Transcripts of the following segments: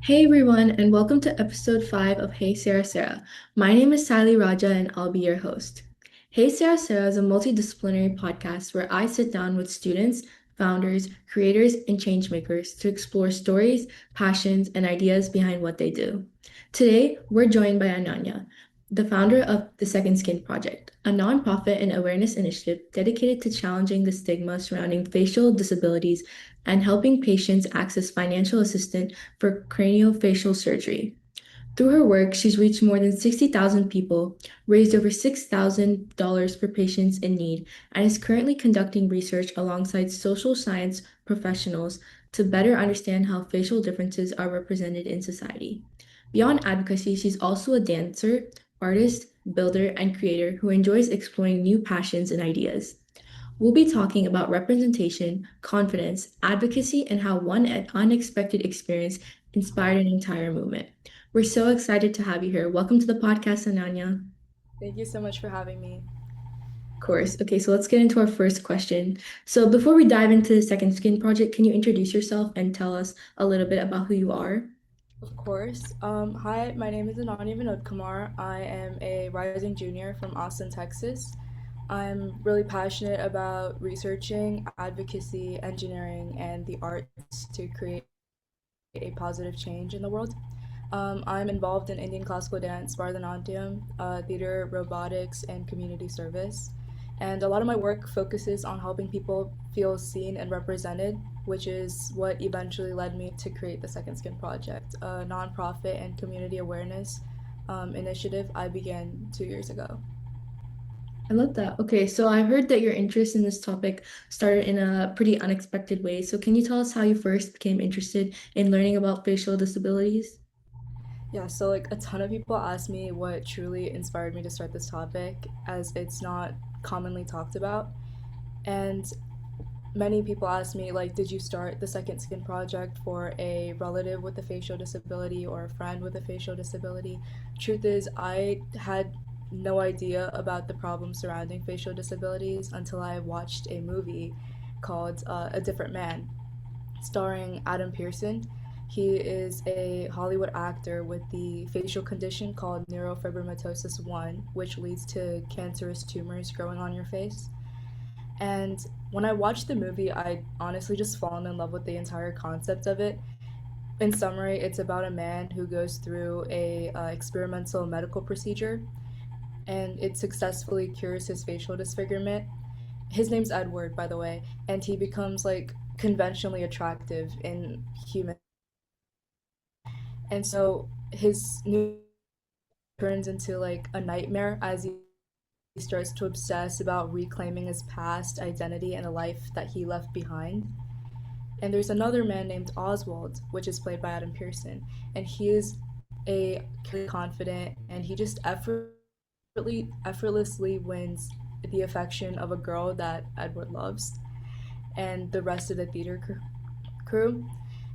Hey everyone, and welcome to episode 5 of Hey Sara Sara. My name is Sally Raja, and I'll be your host. Hey Sara Sara is a multidisciplinary podcast where I sit down with students, founders, creators, and changemakers to explore stories, passions, and ideas behind what they do. Today, we're joined by Ananya, the founder of the Second Skin Project, a nonprofit and awareness initiative dedicated to challenging the stigma surrounding facial disabilities and helping patients access financial assistance for craniofacial surgery. Through her work, she's reached more than 60,000 people, raised over $6,000 for patients in need, and is currently conducting research alongside social science professionals to better understand how facial differences are represented in society. Beyond advocacy, she's also a dancer, artist, builder, and creator who enjoys exploring new passions and ideas. We'll be talking about representation, confidence, advocacy, and how one unexpected experience inspired an entire movement. We're so excited to have you here. Welcome to the podcast, Ananya. Thank you so much for having me. Of course. Okay, so let's get into our first question. So before we dive into the Second Skin Project, can you introduce yourself and tell us a little bit about who you are? Of course. Hi, my name is Ananya Vinodkumar. I am a rising junior from Austin, Texas. I'm really passionate about researching, advocacy, engineering, and the arts to create a positive change in the world. I'm involved in Indian classical dance, Bharatanatyam, theater, robotics, and community service. And a lot of my work focuses on helping people feel seen and represented, which is what eventually led me to create the Second Skin Project, a nonprofit and community awareness initiative I began 2 years ago. I love that. Okay, so I heard that your interest in this topic started in a pretty unexpected way. So can you tell us how you first became interested in learning about facial disabilities? Yeah, so like a ton of people ask me what truly inspired me to start this topic, as it's not commonly talked about. And many people ask me, like, did you start the Second Skin Project for a relative with a facial disability or a friend with a facial disability? Truth is, I had no idea about the problems surrounding facial disabilities until I watched a movie called A Different Man, starring Adam Pearson. He is a Hollywood actor with the facial condition called neurofibromatosis 1, which leads to cancerous tumors growing on your face. And when I watched the movie, I honestly just fallen in love with the entire concept of it. In summary, it's about a man who goes through a experimental medical procedure, and it successfully cures his facial disfigurement. His name's Edward, by the way, and he becomes like conventionally attractive in human. And so his new turns into like a nightmare as he starts to obsess about reclaiming his past identity and a life that he left behind. And there's another man named Oswald, which is played by Adam Pearson, and he is a confident and he just effortlessly wins the affection of a girl that Edward loves and the rest of the crew.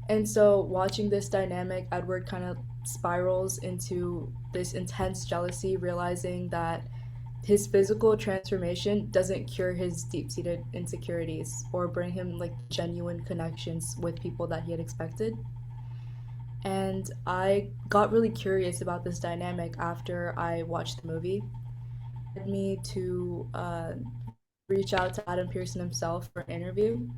And so watching this dynamic, Edward kind of spirals into this intense jealousy, realizing that his physical transformation doesn't cure his deep-seated insecurities or bring him like genuine connections with people that he had expected. And I got really curious about this dynamic after I watched the movie. It led me to reach out to Adam Pearson himself for an interview.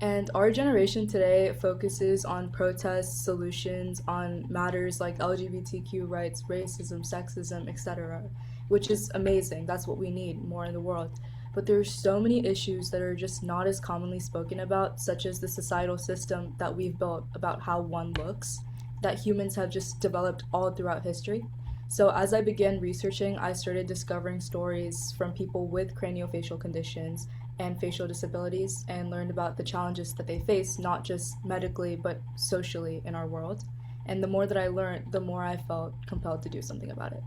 And our generation today focuses on protests, solutions, on matters like LGBTQ rights, racism, sexism, etc., which is amazing. That's what we need more in the world. But there's so many issues that are just not as commonly spoken about, such as the societal system that we've built about how one looks, that humans have just developed all throughout history. So as I began researching, I started discovering stories from people with craniofacial conditions and facial disabilities and learned about the challenges that they face, not just medically, but socially in our world. And the more that I learned, the more I felt compelled to do something about it.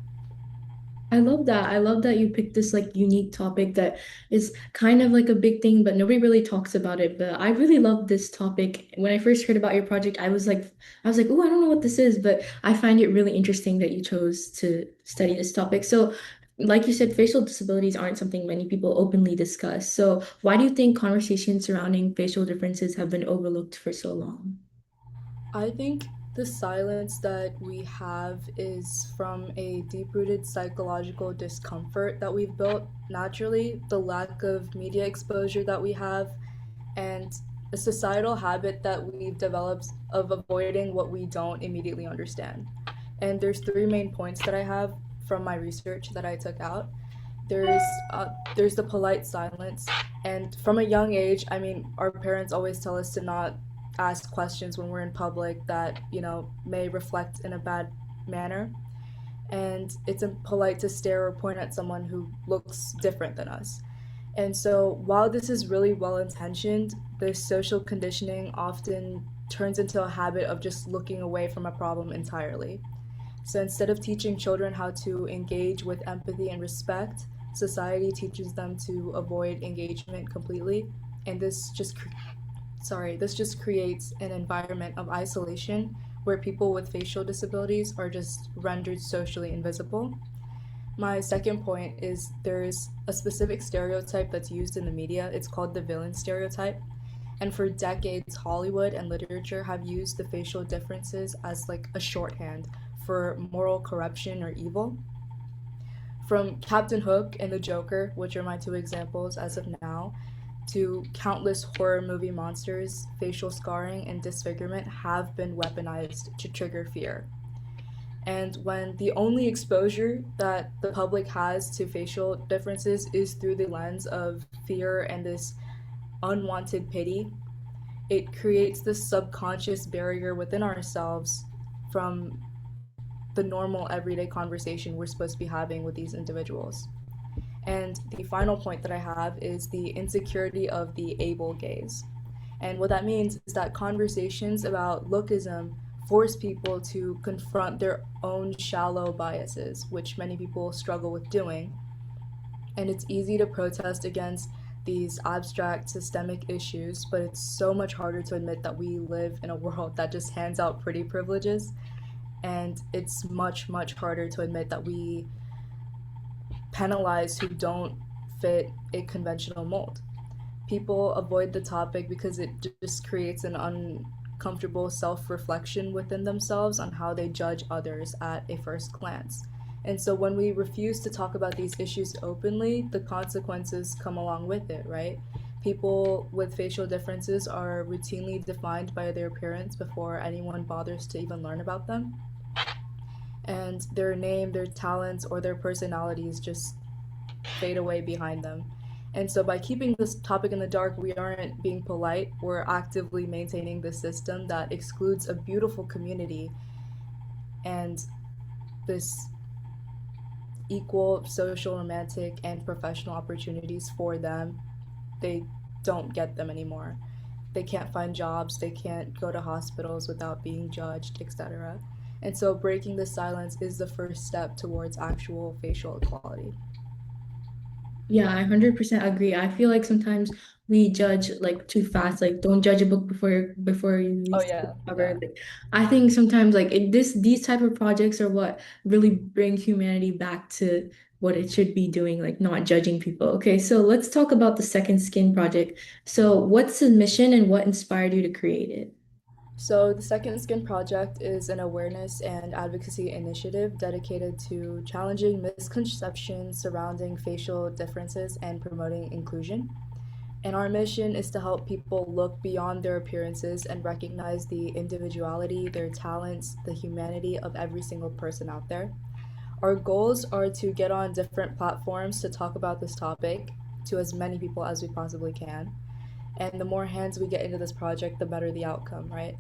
I love that. I love that you picked this like unique topic that is kind of like a big thing, but nobody really talks about it. But I really love this topic. When I first heard about your project, I was like, oh, I don't know what this is, but I find it really interesting that you chose to study this topic. So, like you said, facial disabilities aren't something many people openly discuss. So, why do you think conversations surrounding facial differences have been overlooked for so long? I think the silence that we have is from a deep rooted psychological discomfort that we've built naturally, the lack of media exposure that we have, and a societal habit that we've developed of avoiding what we don't immediately understand. And there's three main points that I have from my research that I took out. There's there's the polite silence, and from a young age, I mean, our parents always tell us to not ask questions when we're in public that may reflect in a bad manner, and it's impolite to stare or point at someone who looks different than us. And so, while this is really well intentioned, this social conditioning often turns into a habit of just looking away from a problem entirely. So instead of teaching children how to engage with empathy and respect, society teaches them to avoid engagement completely, and this just creates an environment of isolation where people with facial disabilities are just rendered socially invisible. My second point is there's a specific stereotype that's used in the media. It's called the villain stereotype. And for decades, Hollywood and literature have used the facial differences as like a shorthand for moral corruption or evil. From Captain Hook and the Joker, which are my two examples as of now, to countless horror movie monsters, facial scarring and disfigurement have been weaponized to trigger fear. And when the only exposure that the public has to facial differences is through the lens of fear and this unwanted pity, it creates this subconscious barrier within ourselves from the normal everyday conversation we're supposed to be having with these individuals. And the final point that I have is the insecurity of the able gaze. And what that means is that conversations about lookism force people to confront their own shallow biases, which many people struggle with doing. And it's easy to protest against these abstract systemic issues, but it's so much harder to admit that we live in a world that just hands out pretty privileges. And it's much, much harder to admit that we penalize who don't fit a conventional mold. People avoid the topic because it just creates an uncomfortable self reflection within themselves on how they judge others at a first glance. And so when we refuse to talk about these issues openly, the consequences come along with it, right? People with facial differences are routinely defined by their appearance before anyone bothers to even learn about them. And their name, their talents, or their personalities just fade away behind them. And so by keeping this topic in the dark, we aren't being polite, we're actively maintaining the system that excludes a beautiful community and this equal social, romantic, and professional opportunities for them. They don't get them anymore. They can't find jobs, they can't go to hospitals without being judged, etc. And so breaking the silence is the first step towards actual facial equality. Yeah, I 100% agree. I feel like sometimes we judge like too fast. Like, don't judge a book before you Oh read the yeah, cover. yeah. Like, I think sometimes like these type of projects are what really bring humanity back to what it should be doing, like not judging people. Okay, so let's talk about the Second Skin project. So, what's the mission and what inspired you to create it? So, the Second Skin Project is an awareness and advocacy initiative dedicated to challenging misconceptions surrounding facial differences and promoting inclusion. And our mission is to help people look beyond their appearances and recognize the individuality, their talents, the humanity of every single person out there. Our goals are to get on different platforms to talk about this topic to as many people as we possibly can. And the more hands we get into this project, the better the outcome, right?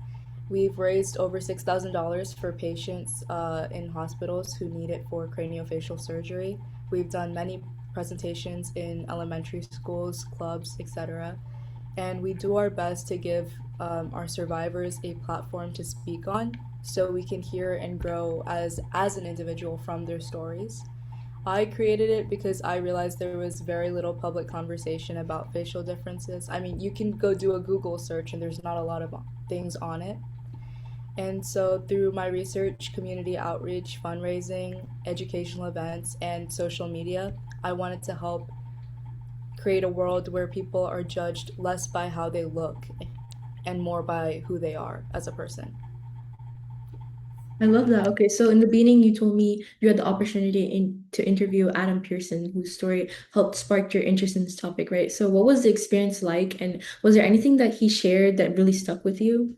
We've raised over $6,000 for patients in hospitals who need it for craniofacial surgery. We've done many presentations in elementary schools, clubs, etc. And we do our best to give our survivors a platform to speak on so we can hear and grow as an individual from their stories. I created it because I realized there was very little public conversation about facial differences. I mean, you can go do a Google search and there's not a lot of things on it. And so, through my research, community outreach, fundraising, educational events, and social media, I wanted to help create a world where people are judged less by how they look and more by who they are as a person. I love that. Okay, so in the beginning, you told me you had the opportunity to interview Adam Pearson, whose story helped spark your interest in this topic, right? So, what was the experience like, and was there anything that he shared that really stuck with you?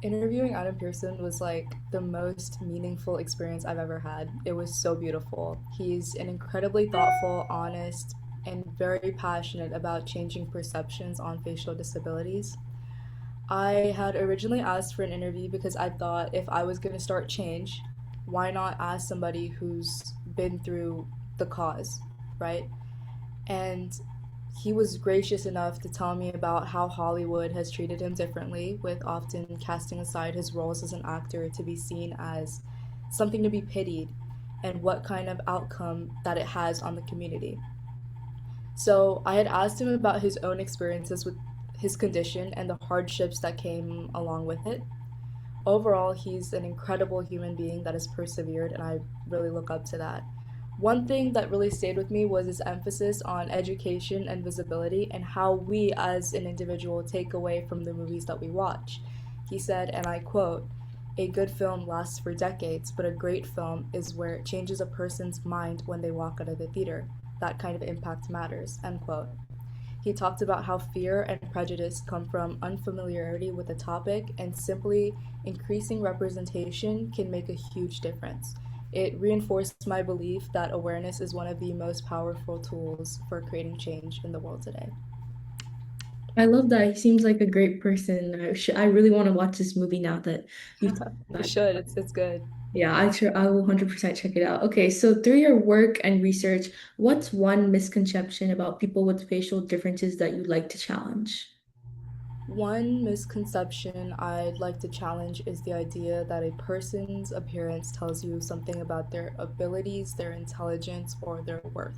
Interviewing Adam Pearson was like the most meaningful experience I've ever had. It was so beautiful. He's an incredibly thoughtful, honest, and very passionate about changing perceptions on facial disabilities. I had originally asked for an interview because I thought if I was going to start change, why not ask somebody who's been through the cause, right? And he was gracious enough to tell me about how Hollywood has treated him differently, with often casting aside his roles as an actor to be seen as something to be pitied, and what kind of outcome that it has on the community. So I had asked him about his own experiences with his condition and the hardships that came along with it. Overall, he's an incredible human being that has persevered, and I really look up to that. One thing that really stayed with me was his emphasis on education and visibility and how we as an individual take away from the movies that we watch. He said, and I quote, "A good film lasts for decades, but a great film is where it changes a person's mind when they walk out of the theater. That kind of impact matters." End quote. He talked about how fear and prejudice come from unfamiliarity with the topic, and simply increasing representation can make a huge difference. It reinforced my belief that awareness is one of the most powerful tools for creating change in the world today. I love that. He seems like a great person. I really want to watch this movie now that you've told me You that. should, it's good. Yeah, I will 100% check it out. Okay, so through your work and research, what's one misconception about people with facial differences that you'd like to challenge? One misconception I'd like to challenge is the idea that a person's appearance tells you something about their abilities, their intelligence, or their worth.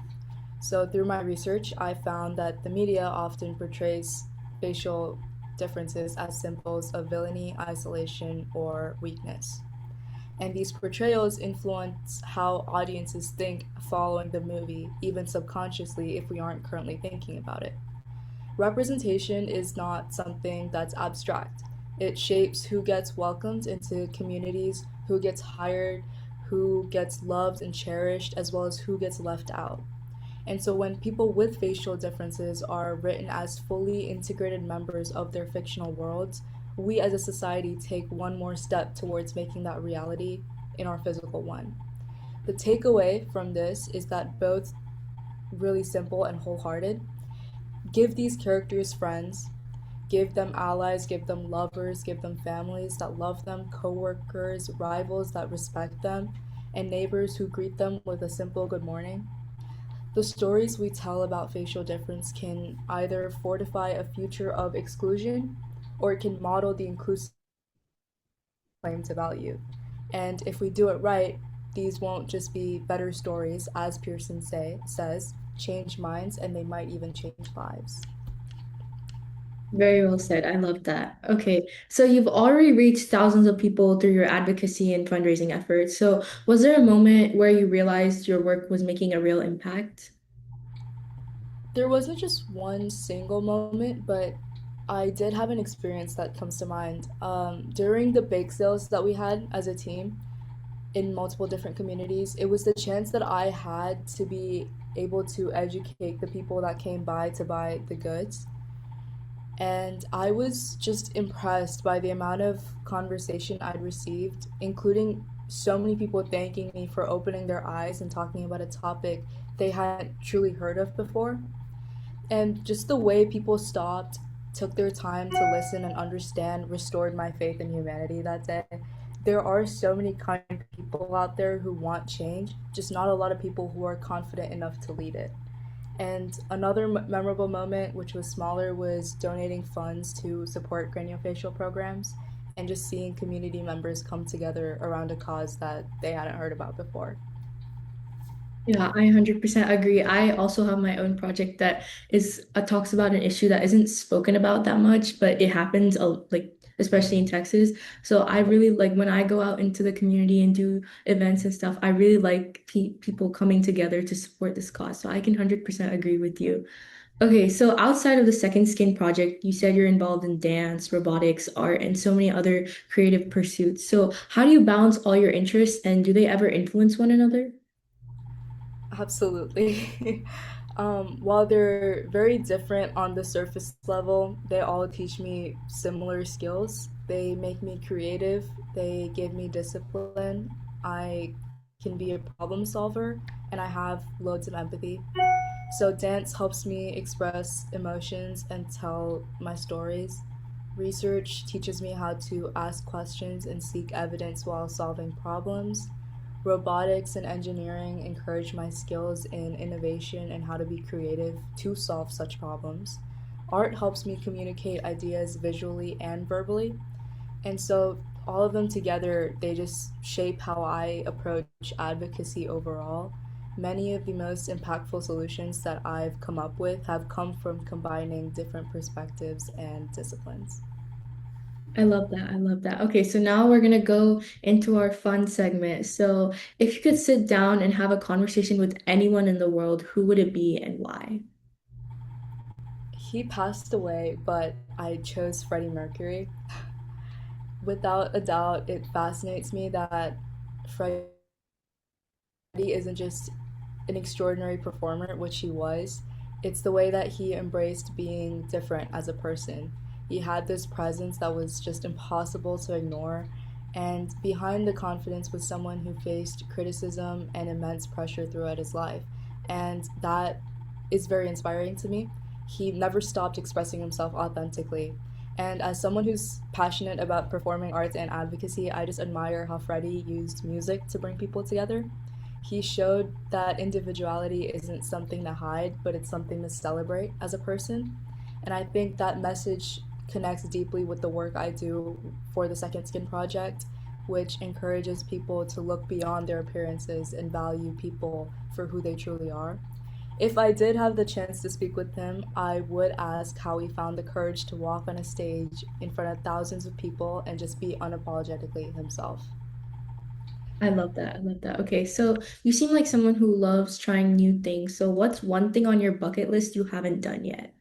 So, through my research, I found that the media often portrays facial differences as symbols of villainy, isolation, or weakness. And these portrayals influence how audiences think following the movie, even subconsciously if we aren't currently thinking about it. Representation is not something that's abstract. It shapes who gets welcomed into communities, who gets hired, who gets loved and cherished, as well as who gets left out. And so when people with facial differences are written as fully integrated members of their fictional worlds, we as a society take one more step towards making that reality in our physical one. The takeaway from this is that both really simple and wholehearted. Give these characters friends, give them allies, give them lovers, give them families that love them, coworkers, rivals that respect them, and neighbors who greet them with a simple good morning. The stories we tell about facial difference can either fortify a future of exclusion or it can model the inclusive claim to value. And if we do it right, these won't just be better stories, as says, change minds, and they might even change lives. Very well said. I love that. Okay, so you've already reached thousands of people through your advocacy and fundraising efforts. So, was there a moment where you realized your work was making a real impact? There wasn't just one single moment, but I did have an experience that comes to mind. During the bake sales that we had as a team in multiple different communities, it was the chance that I had to be able to educate the people that came by to buy the goods. And I was just impressed by the amount of conversation I'd received, including so many people thanking me for opening their eyes and talking about a topic they hadn't truly heard of before. And just the way people stopped, took their time to listen and understand, restored my faith in humanity that day. There are so many kind people out there who want change, just not a lot of people who are confident enough to lead it. And another memorable moment, which was smaller, was donating funds to support craniofacial programs and just seeing community members come together around a cause that they hadn't heard about before. Yeah, I 100% agree. I also have my own project that is talks about an issue that isn't spoken about that much, but it happens like especially in Texas. So I really like when I go out into the community and do events and stuff, I really like people coming together to support this cause. So I can 100% agree with you. Okay, so outside of the Second Skin project, you said you're involved in dance, robotics, art, and so many other creative pursuits. So how do you balance all your interests and do they ever influence one another? Absolutely. While they're very different on the surface level, they all teach me similar skills. They make me creative, they give me discipline. I can be a problem solver, and I have loads of empathy. So, dance helps me express emotions and tell my stories. Research teaches me how to ask questions and seek evidence while solving problems. Robotics and engineering encourage my skills in innovation and how to be creative to solve such problems. Art helps me communicate ideas visually and verbally. And so, all of them together, they just shape how I approach advocacy overall. Many of the most impactful solutions that I've come up with have come from combining different perspectives and disciplines. I love that. I love that. Okay, so now we're gonna go into our fun segment. So if you could sit down and have a conversation with anyone in the world, who would it be and why? He passed away, but I chose Freddie Mercury. Without a doubt, it fascinates me that Freddie isn't just an extraordinary performer, which he was. It's the way that he embraced being different as a person. He had this presence that was just impossible to ignore, and behind the confidence was someone who faced criticism and immense pressure throughout his life. And that is very inspiring to me. He never stopped expressing himself authentically. And as someone who's passionate about performing arts and advocacy, I just admire how Freddie used music to bring people together. He showed that individuality isn't something to hide, but it's something to celebrate as a person. And I think that message connects deeply with the work I do for the Second Skin Project, which encourages people to look beyond their appearances and value people for who they truly are. If I did have the chance to speak with him, I would ask how he found the courage to walk on a stage in front of thousands of people and just be unapologetically himself. I love that. I love that. Okay, so you seem like someone who loves trying new things. So what's one thing on your bucket list you haven't done yet?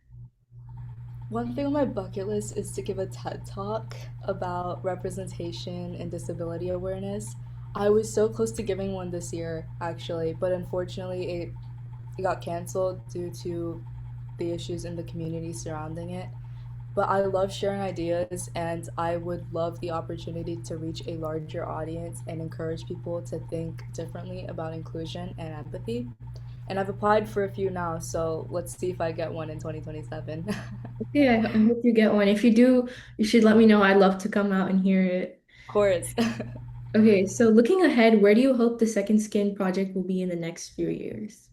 One thing on my bucket list is to give a TED talk about representation and disability awareness. I was so close to giving one this year, actually, but unfortunately it got canceled due to the issues in the community surrounding it. But I love sharing ideas, and I would love the opportunity to reach a larger audience and encourage people to think differently about inclusion and empathy. And I've applied for a few now, so let's see if I get one in 2027. Okay, I hope you get one. If you do, you should let me know. I'd love to come out and hear it. Of course. Okay, so looking ahead, where do you hope the Second Skin project will be in the next few years?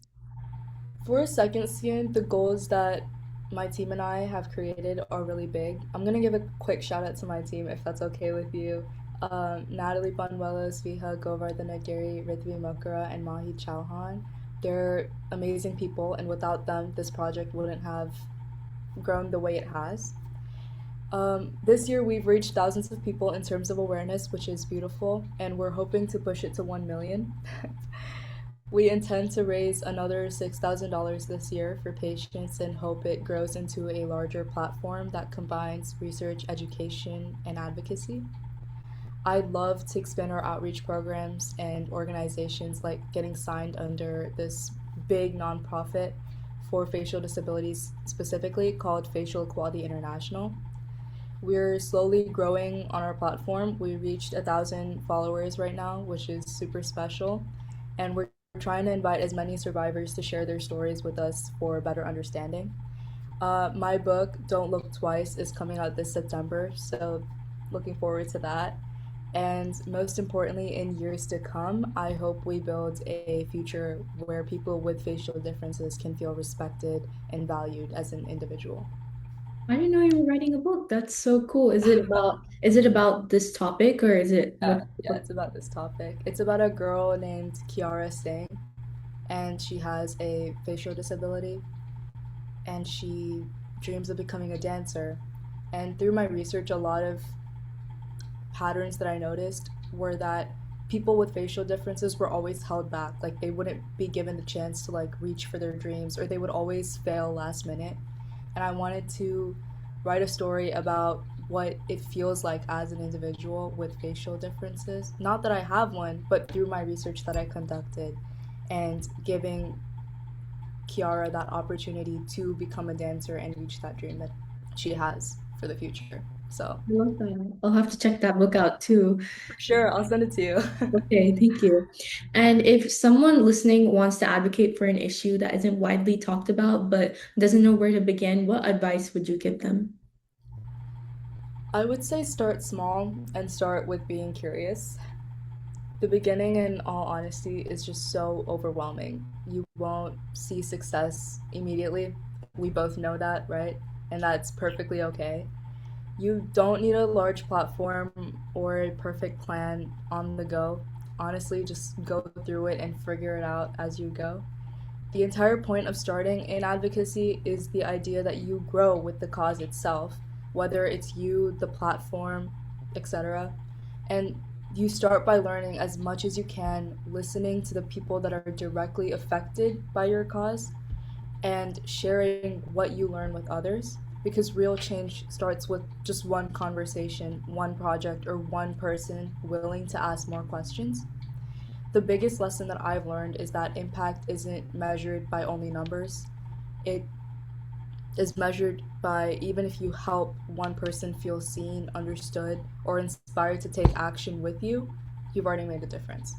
For a second skin, the goals that my team and I have created are really big. I'm gonna give a quick shout out to my team if that's okay with you. Natalie Panuelos, Viha Govardhanagiri, Ritvi Mokara, and Mahi Chauhan. They're amazing people, and without them, this project wouldn't have grown the way it has. This year, we've reached thousands of people in terms of awareness, which is beautiful, and we're hoping to push it to 1 million. We intend to raise another $6,000 this year for patients and hope it grows into a larger platform that combines research, education, and advocacy. I'd love to expand our outreach programs and organizations like getting signed under this big nonprofit for facial disabilities, specifically called Facial Equality International. We're slowly growing on our platform. We reached 1,000 followers right now, which is super special. And we're trying to invite as many survivors to share their stories with us for better understanding. My book, Don't Look Twice, is coming out this September, so looking forward to that. And most importantly, in years to come, I hope we build a future where people with facial differences can feel respected and valued as an individual. I didn't know you were writing a book. That's so cool. Is it about this topic or is it Yeah, what yeah, it's about this topic. It's about a girl named Kiara Singh, and she has a facial disability, and she dreams of becoming a dancer. And through my research, a lot of patterns that I noticed were that people with facial differences were always held back. Like they wouldn't be given the chance to like reach for their dreams, or they would always fail last minute. And I wanted to write a story about what it feels like as an individual with facial differences. Not that I have one, but through my research that I conducted and giving Kiara that opportunity to become a dancer and reach that dream that she has for the future. So, I love that. I'll have to check that book out too. for sure, I'll send it to you. Okay, thank you. And if someone listening wants to advocate for an issue that isn't widely talked about but doesn't know where to begin, what advice would you give them? I would say start small and start with being curious. The beginning, in all honesty, is just so overwhelming. You won't see success immediately. We both know that, right? And that's perfectly okay. You don't need a large platform or a perfect plan on the go. Honestly, just go through it and figure it out as you go. The entire point of starting in advocacy is the idea that you grow with the cause itself, whether it's you, the platform, etc. And you start by learning as much as you can, listening to the people that are directly affected by your cause, and sharing what you learn with others. Because real change starts with just one conversation, one project, or one person willing to ask more questions. The biggest lesson that I've learned is that impact isn't measured by only numbers. It is measured by even if you help one person feel seen, understood, or inspired to take action with you, you've already made a difference.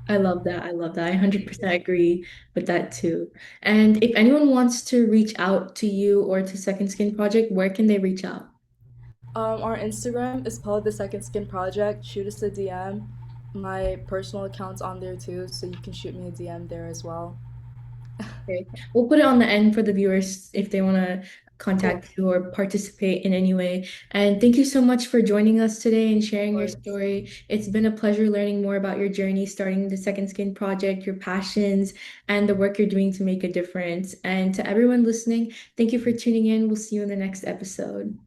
I love that. I love that. I 100% agree with that too. And if anyone wants to reach out to you or to Second Skin Project, where can they reach out? Our Instagram is called the Second Skin Project. Shoot us a DM. My personal account's on there too, so you can shoot me a DM there as well. Okay. We'll put it on the end for the viewers if they want to Cool. contact you or participate in any way. And thank you so much for joining us today and Of sharing your course. story. It's been a pleasure learning more about your journey starting the Second Skin Project, your passions, and the work you're doing to make a difference. And to everyone listening, thank you for tuning in. We'll see you in the next episode.